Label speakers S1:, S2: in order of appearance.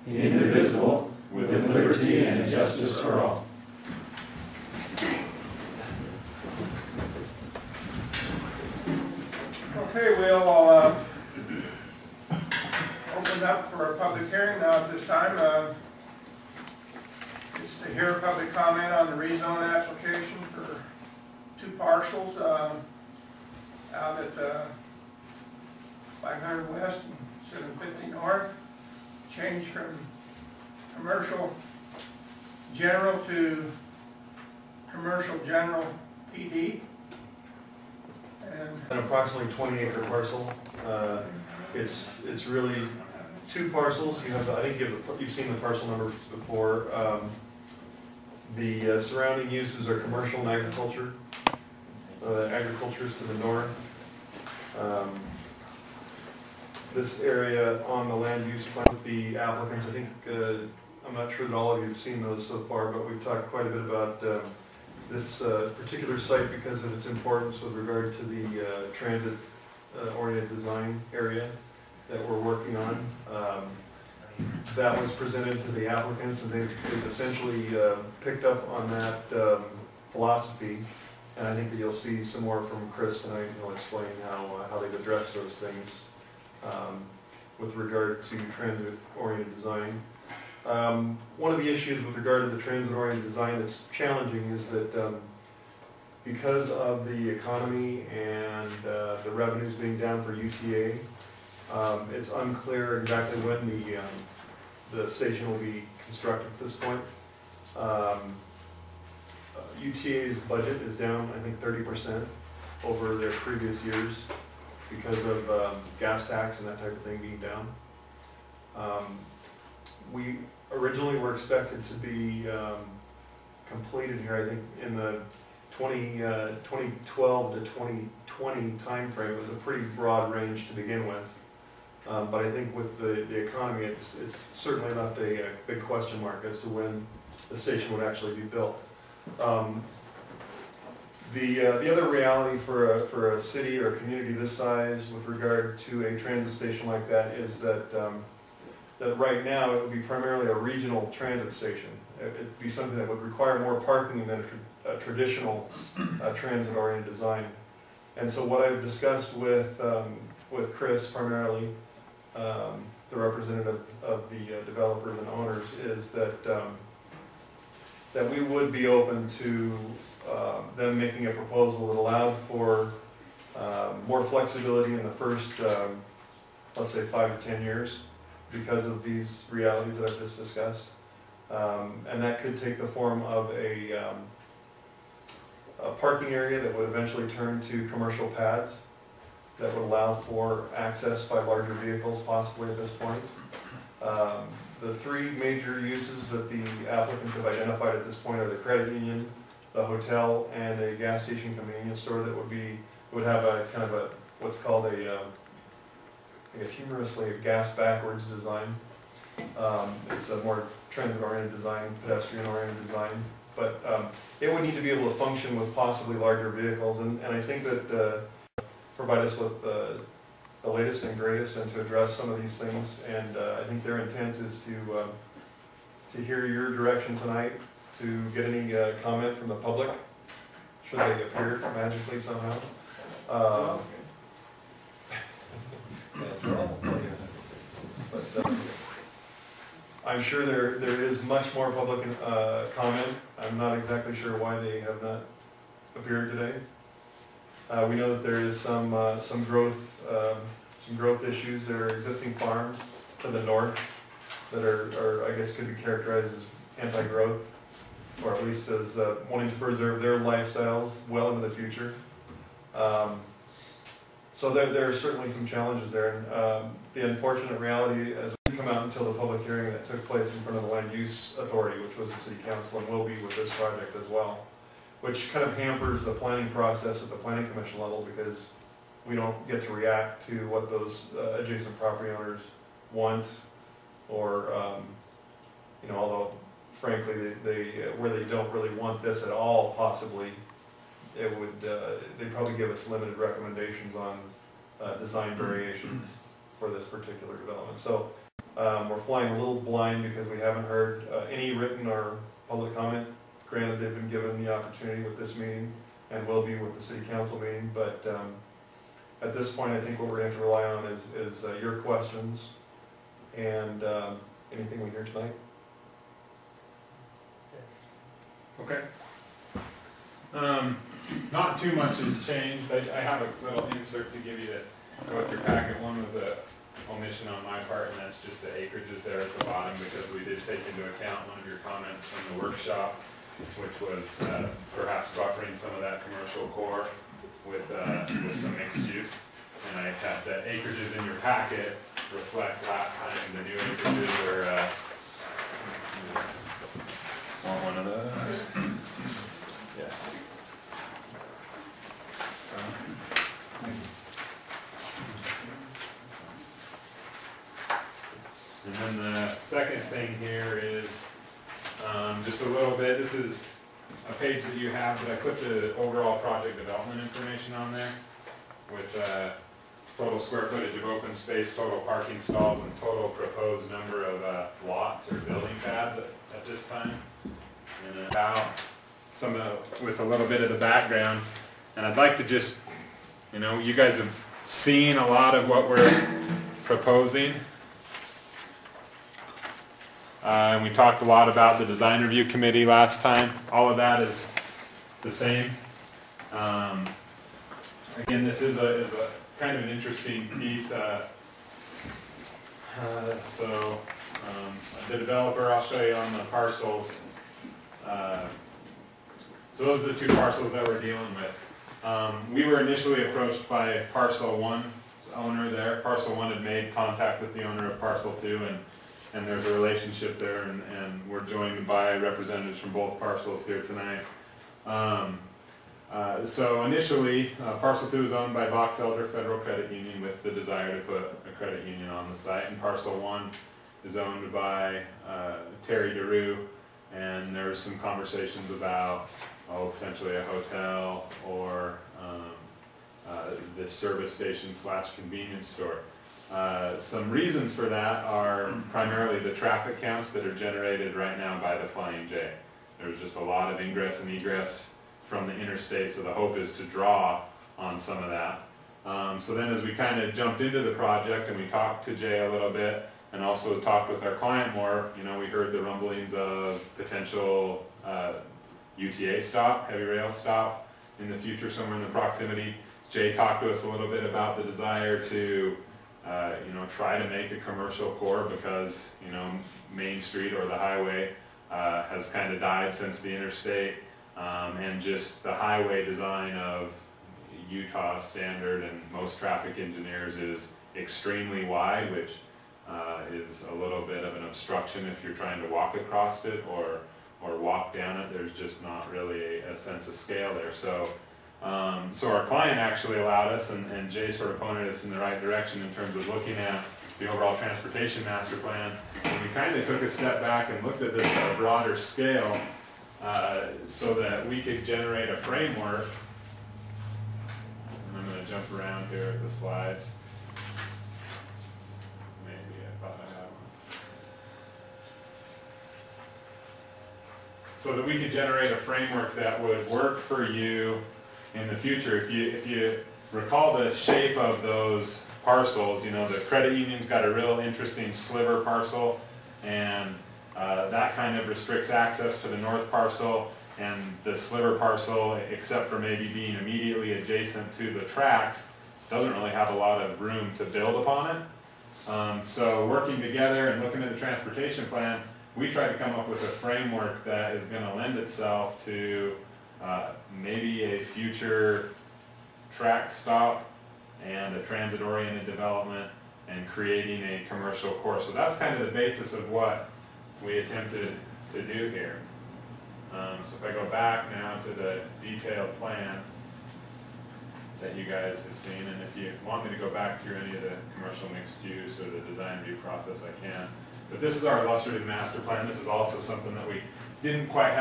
S1: indivisible, with liberty and justice for all.
S2: Okay, we'll open up for a public hearing now at this time. Just to hear a public comment on the rezone application for two parcels out at 500 West and 750 North. Change from commercial general to commercial general PD.
S3: An approximately 20-acre parcel. It's really two parcels. You have, I think you've seen the parcel numbers before. The surrounding uses are commercial and agriculture. Agriculture is to the north. This area on the land use plan with the applicants, I think, I'm not sure that all of you have seen those so far, but we've talked quite a bit about this particular site because of its importance with regard to the transit-oriented design area that we're working on. That was presented to the applicants, and they've essentially picked up on that philosophy. And I think that you'll see some more from Chris tonight. He'll explain how they've addressed those things with regard to transit-oriented design. One of the issues with regard to the transit-oriented design that's challenging is that because of the economy and the revenues being down for UTA, it's unclear exactly when the station will be constructed at this point. UTA's budget is down, I think, 30% over their previous years because of gas tax and that type of thing being down. We originally were expected to be completed here, I think, in the 2012 to 2020 time frame. It was a pretty broad range to begin with. But I think with the economy, it's certainly left a big question mark as to when the station would actually be built. The other reality for a city or a community this size with regard to a transit station like that is that that right now it would be primarily a regional transit station. It'd be something that would require more parking than a traditional transit-oriented design. And so what I've discussed with Chris primarily, the representative of the developers and owners, is that that we would be open to them making a proposal that allowed for more flexibility in the first, let's say, 5 to 10 years because of these realities that I've just discussed. And that could take the form of a parking area that would eventually turn to commercial pads that would allow for access by larger vehicles possibly at this point. The three major uses that the applicants have identified at this point are the credit union, the hotel, and a gas station convenience store that would have a kind of a what's called a I guess humorously a gas backwards design. It's a more transit-oriented design, pedestrian-oriented design, but it would need to be able to function with possibly larger vehicles, and I think that provide us with the latest and greatest and to address some of these things. And I think their intent is to hear your direction tonight, to get any comment from the public, should they appear magically somehow. But I'm sure there is much more public comment. I'm not exactly sure why they have not appeared today. We know that there is some growth issues. There are existing farms to the north that are I guess could be characterized as anti-growth, or at least as wanting to preserve their lifestyles well into the future. So there are certainly some challenges there. And the unfortunate reality, as we come out until the public hearing that took place in front of the Land Use Authority, which was the City Council and will be with this project as well, which kind of hampers the planning process at the Planning Commission level because we don't get to react to what those adjacent property owners want, or although frankly where they don't really want this at all, possibly it would they'd probably give us limited recommendations on design variations for this particular development. So We're flying a little blind because we haven't heard any written or public comment. Granted, they've been given the opportunity with this meeting and will be with the city council meeting, but at this point, I think what we're going to have to rely on is your questions and anything we hear tonight.
S4: Okay. Not too much has changed. I have a little insert to give you that go with your packet. One was a omission on my part, and that's just the acreages there at the bottom, because we did take into account one of your comments from the workshop, which was perhaps buffering some of that commercial core with some mixed use. And I had the acreages in your packet reflect last time the new acreages were want one of those? Yes. And then the second thing here is just a little bit, this is a page that you have, but I put the overall project development information on there with total square footage of open space, total parking stalls, and total proposed number of lots or building pads at this time. And about some of, with a little bit of the background. And I'd like to just, you know, you guys have seen a lot of what we're proposing. And we talked a lot about the design review committee last time. All of that is the same. Again, this is a kind of an interesting piece. The developer, I'll show you on the parcels. So those are the two parcels that we're dealing with. We were initially approached by parcel 1's owner there. Parcel 1 had made contact with the owner of parcel 2, and there's a relationship there, and we're joined by representatives from both parcels here tonight. So initially, parcel 2 is owned by Box Elder Federal Credit Union with the desire to put a credit union on the site, and parcel 1 is owned by Terry DeRue, and there's some conversations about potentially a hotel or this service station / convenience store. Some reasons for that are primarily the traffic counts that are generated right now by the Flying J. There's just a lot of ingress and egress from the interstate, so the hope is to draw on some of that. So then as we kind of jumped into the project and we talked to Jay a little bit and also talked with our client more, you know, we heard the rumblings of potential UTA stop, heavy rail stop in the future somewhere in the proximity. Jay talked to us a little bit about the desire to try to make a commercial core because, you know, Main Street or the highway has kind of died since the interstate, and just the highway design of Utah standard and most traffic engineers is extremely wide, which is a little bit of an obstruction if you're trying to walk across it or walk down it. There's just not really a sense of scale there. So our client actually allowed us, and Jay sort of pointed us in the right direction in terms of looking at the overall transportation master plan. And we kind of took a step back and looked at this at a broader scale so that we could generate a framework. And I'm going to jump around here at the slides. Maybe I thought I had one. So that we could generate a framework that would work for you in the future. If you recall the shape of those parcels, you know, the credit union's got a real interesting sliver parcel, and that kind of restricts access to the north parcel, and the sliver parcel, except for maybe being immediately adjacent to the tracks, doesn't really have a lot of room to build upon it. So working together and looking at the transportation plan, we tried to come up with a framework that is going to lend itself to maybe a future track stop and a transit-oriented development and creating a commercial core. So that's kind of the basis of what we attempted to do here. So if I go back now to the detailed plan that you guys have seen, and if you want me to go back through any of the commercial mixed use or the design review process, I can. But this is our illustrative master plan. This is also something that we didn't quite have